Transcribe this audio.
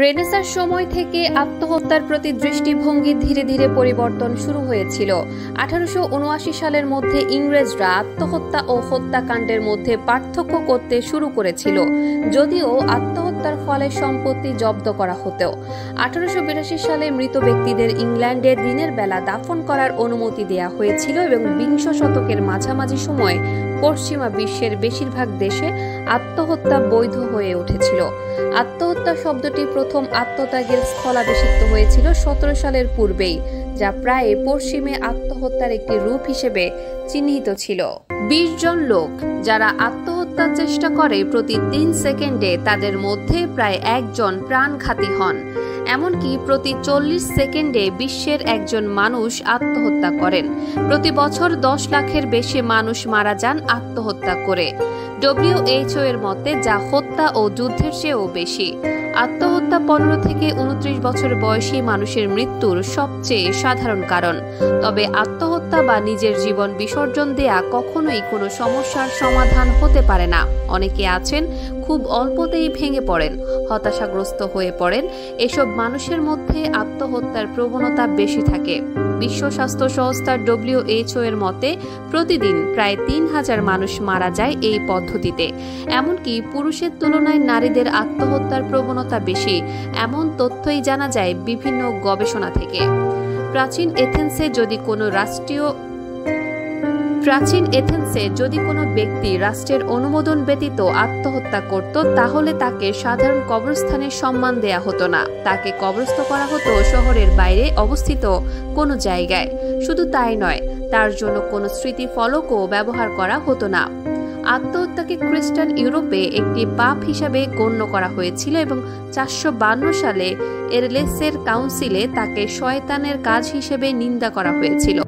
রেনেসাঁর সময় থেকে আত্মহত্যার প্রতি দৃষ্টিভঙ্গি ধীরে ধীরে পরিবর্তন শুরু হয়েছিল। 1879 সালের মধ্যে ইংরেজরা আত্মহত্যা ও হত্যাকাণ্ডের মধ্যে পার্থক্য করতে শুরু করেছিল, যদিও আত্মহত্যার ফলে সম্পত্তি জব্দ করা হতো। 1882 সালে মৃত ব্যক্তিদের ইংল্যান্ডে দিনের বেলা দাফন করার অনুমতি দেয়া হয়েছিল এবং বিংশ শতকের মাঝামাঝি সময় পশ্চিমা বিশ্বের বেশিরভাগ দেশে আত্মহত্যা বৈধ হয়ে উঠেছিল। আত্মহত্যা শব্দটি প্রথম আত্মত্যাগের স্থলাভিষিক্ত হয়েছিল 17 সালের পূর্বেই, যা প্রায় পশ্চিমে আত্মহত্যার একটি রূপ হিসেবে চিহ্নিত ছিল। 20 জন লোক যারা আত্মহত্যার চেষ্টা করে প্রতি 3 সেকেন্ডে তাদের মধ্যে প্রায় একজন প্রাণঘাতী হন। এমনকি প্রতি 40 সেকেন্ডে বিশ্বের একজন মানুষ আত্মহত্যা করেন। প্রতি বছর 10 লাখের বেশি মানুষ মারা যান আত্মহত্যা করে। WHO এর মতে যা হত্যা ও যুদ্ধের চেয়েও বেশি। আত্মহত্যা 15 থেকে 29 বছর বয়সী মানুষের মৃত্যুর সবচেয়ে সাধারণ কারণ। তবে আত্মহত্যা বা নিজের জীবন বিসর্জন দেয়া কখনোই কোনো সমস্যার সমাধান হতে পারে না। অনেকে আছেন খুব অল্পতেই ভেঙে পড়েন, হতাশাগ্রস্ত হয়ে পড়েন। এসব মানুষের মধ্যে আত্মহত্যার প্রবণতা বেশি থাকে। বিশ্ব স্বাস্থ্য সংস্থার WHO এর মতে প্রতিদিন প্রায় 3000 মানুষ মারা যায় এই পদ্ধতিতে। এমনকি পুরুষের তুলনায় নারীদের আত্মহত্যার প্রবণতা বেশি, এমন তথ্যই জানা যায় বিভিন্ন গবেষণা থেকে। প্রাচীন এথেন্সে যদি কোনো ব্যক্তি রাষ্ট্রের অনুমোদন ব্যতীত আত্মহত্যা করত, তাহলে তাকে সাধারণ কবরস্থানে সম্মান দেয়া হতো না। তাকে কবরস্থ করা হতো শহরের বাইরে অবস্থিত কোনো জায়গায়। শুধু তাই নয়, তার জন্য কোনো স্মৃতিফলকও ব্যবহার করা হতো না। আত্মহত্যাকে খ্রিস্টান ইউরোপে একটি পাপ হিসাবে গণ্য করা হয়েছিল এবং 452 সালে এরলেসের কাউন্সিলে তাকে শয়তানের কাজ হিসেবে নিন্দা করা হয়েছিল।